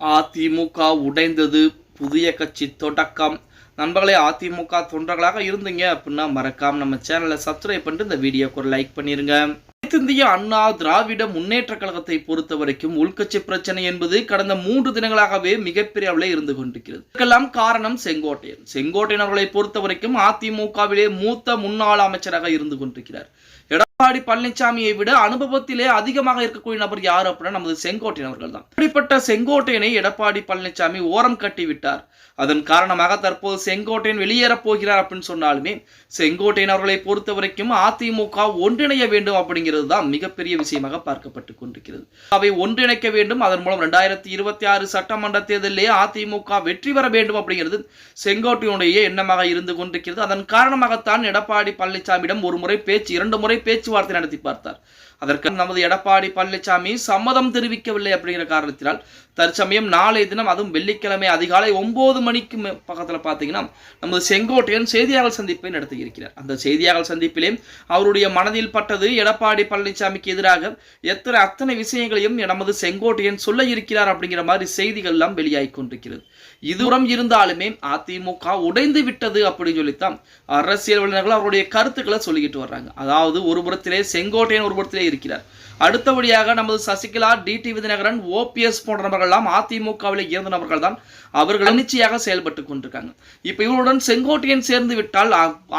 அதிமுக உடைந்தது, புதிய கட்சி தொடக்கம். நண்பர்களே, அதிமுக தொண்டர்களாக இருந்தீங்க அப்படின்னா மறக்காம நம்ம சேனலை சப்ஸ்கிரைப் பண்ணிட்டு இந்த வீடியோக்கு ஒரு லைக் பண்ணிருங்க. இந்திய அண்ணா திராவிட முன்னேற்ற கழகத்தை பொறுத்த வரைக்கும் உள்கட்சி பிரச்சனை என்பது கடந்த 3 தினங்களாகவே மிகப்பெரிய அளவில் இருந்து கொண்டிருக்கிறது. இதற்கெல்லாம் காரணம் செங்கோட்டையன் அவர்களை பொறுத்த வரைக்கும் அதிமுகவிலே மூத்த முன்னாள் அமைச்சராக இருந்து கொண்டிருக்கிறார். எடப்பாடி பழனிசாமியை விட அனுபவத்திலே அதிகமாக இருக்கக்கூடிய நபர் யார் அப்படின்னா நமது செங்கோட்டையன் அவர்கள் தான். இப்படிப்பட்ட செங்கோட்டையனை எடப்பாடி பழனிசாமி ஓரம் கட்டி விட்டார். அதன் காரணமாக தற்போது செங்கோட்டையன் வெளியேறப் போகிறார் அப்படின்னு சொன்னாலுமே செங்கோட்டையன் அவர்களை பொறுத்த வரைக்கும் அதிமுக ஒன்றிணைய வேண்டும் அப்படிங்கிறது தான் மிகப்பெரிய விஷயமாக பார்க்கப்பட்டு கொண்டிருக்கிறது. அவை ஒன்றிணைக்க வேண்டும், அதன் மூலம் 2026 சட்டமன்ற தேர்தலிலே அதிமுக வெற்றி பெற வேண்டும் அப்படிங்கிறது செங்கோட்டையனுடைய எண்ணமாக இருந்து கொண்டிருக்கிறது. அதன் காரணமாகத்தான் எடப்பாடி பழனிசாமியிடம் ஒரு முறை இரண்டு முறை பேச்சுவார்த்தை நடத்தி பார்த்தார். அதற்கு நமது எடப்பாடி பழனிசாமி சம்மதம் தெரிவிக்கவில்லை அப்படிங்கிற காரணத்தினால் தற்சமயம் நாளைய தினம், அதுவும் வெள்ளிக்கிழமை அதிகாலை 9 மணிக்கு பக்கத்தில் பார்த்தீங்கன்னா நமது செங்கோட்டையன் செய்தியாளர் சந்திப்பை நடத்தி இருக்கிறார். அந்த செய்தியாளர் சந்திப்பிலே அவருடைய மனதில் பட்டது எடப்பாடி பழனிசாமிக்கு எதிராக அத்தனை விஷயங்களையும் நமது செங்கோட்டையன் சொல்ல இருக்கிறார் அப்படிங்கிற மாதிரி செய்திகள் எல்லாம் வெளியாகி கொண்டிருக்கிறது. இதுவரை இருந்தாலுமே அதிமுக உடைந்து விட்டது அப்படின்னு சொல்லித்தான் அரசியல் வல்லுநர்கள் அவருடைய கருத்துக்களை சொல்லிக்கிட்டு வர்றாங்க. அதாவது ஒரு புறத்திலே செங்கோட்டையன் ஒரு புறத்திலே இருக்கிறார். அடுத்தபடியாக நமது சசிகலா, டிடிவி தினகரன், ஓபிஎஸ் போன்ற நபர்கள்லாம் அதிமுகவில் இருந்த நபர்கள் தான். அவர்கள் நிச்சயமாக செயல்பட்டு கொண்டிருக்காங்க. இப்ப இவருடன் செங்கோட்டையன் சேர்ந்து விட்டால்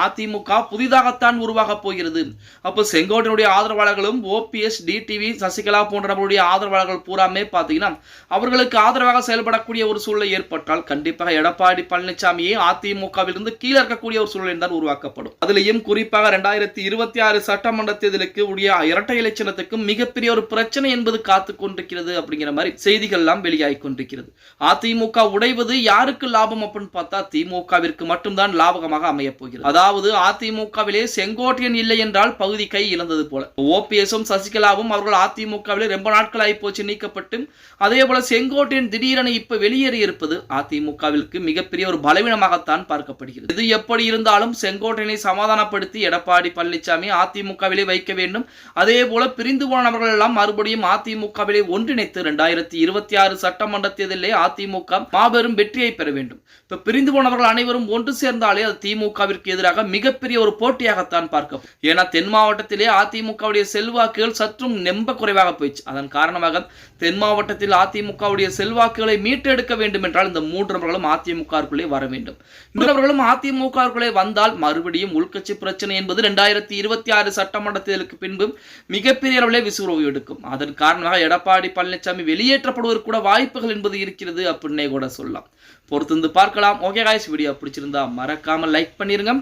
அதிமுக புதிதாகத்தான் உருவாக போகிறது. அப்போ செங்கோட்டையனுடைய ஆதரவாளர்களும் ஓபிஎஸ், டிடிவி, சசிகலா போன்ற நபருடைய ஆதரவாளர்கள் பூராமே பார்த்தீங்கன்னா அவர்களுக்கு ஆதரவாக செயல்படக்கூடிய ஒரு சூழ்நிலை ஏற்பட்டால் கண்டிப்பாக எடப்பாடி பழனிசாமியை அதிமுகவிலிருந்து கீழே இருக்கக்கூடிய ஒரு சூழ்நிலை தான் உருவாக்கப்படும். அதிலையும் குறிப்பாக 2026 சட்டமன்ற தேர்தலுக்கு உடைய இரட்டை இலட்சணத்துக்கு மிகப்பெரிய ஒரு பிரச்சனை என்பது காத்து கொண்டிருக்கிறது அப்படிங்கிற மாதிரி செய்திகள் எல்லாம் வெளியாகி கொண்டிருக்கிறது. அதிமுக உடைவது யாருக்கு லாபம் அப்படின்னு பார்த்தா திமுகவிற்கு மட்டும்தான் லாபகமாக அமைய போகிறது. அதாவது அதிமுகவிலே செங்கோட்டையன் இல்லை என்றால் பகுதி கை இழந்தது போல. ஓபிஎஸும் சசிகலாவும் அவர்கள் அதிமுகவிலே ரொம்ப நாட்கள் ஆகிப்போச்சு, நீக்கப்பட்டு. அதே போல செங்கோட்டையன் திடீரென இப்ப வெளியேறி இருப்பது அதிமுகவிற்கு மிகப்பெரிய ஒரு பலவீனமாகத்தான் பார்க்கப்படுகிறது. இது எப்படி இருந்தாலும் செங்கோட்டையனை சமாதானப்படுத்தி எடப்பாடி பழனிசாமி அதிமுகவிலே வைக்க வேண்டும். அதே போல பிரிந்து போனவர்கள் எல்லாம் மறுபடியும் அதிமுகவிலே ஒன்றிணைத்து 2026 சட்டமன்ற தேர்தலிலே அதிமுக மாபெரும் வெற்றியை பெற வேண்டும். இப்ப பிரிந்து போனவர்கள் அனைவரும் ஒன்று சேர்ந்தாலே அது திமுகவிற்கு எதிராக மிகப்பெரிய ஒரு போட்டியாகத்தான் பார்க்கும். ஏன்னா தென் மாவட்டத்திலே அதிமுகவுடைய செல்வாக்குகள் சற்றும் நெம்ப குறைவாக போயிடுச்சு. அதன் காரணமாக தென் மாவட்டத்தில் அதிமுகவுடைய செல்வாக்குகளை மீட்டெடுக்க வேண்டும் என்றால் இந்த 3 நபர்களும் அதிமுகவுக்குள்ளே வர வேண்டும். இந்த நபர்களும் அதிமுகவுக்குள்ளே வந்தால் மறுபடியும் உள்கட்சி பிரச்சனை என்பது 2026 சட்டமன்ற தேர்தலுக்கு பின்பு மிகப்பெரிய அளவிலே விசுவரவு எடுக்கும். அதன் காரணமாக எடப்பாடி பழனிசாமி வெளியேற்றப்படுவதற்கு கூட வாய்ப்புகள் என்பது இருக்கிறது அப்படின்னே கூட சொல்லலாம். பொறுத்திருந்து பார்க்கலாம். ஓகே காய்ஸ், வீடியோ பிடிச்சிருந்தா மறக்காம லைக் பண்ணிருங்க.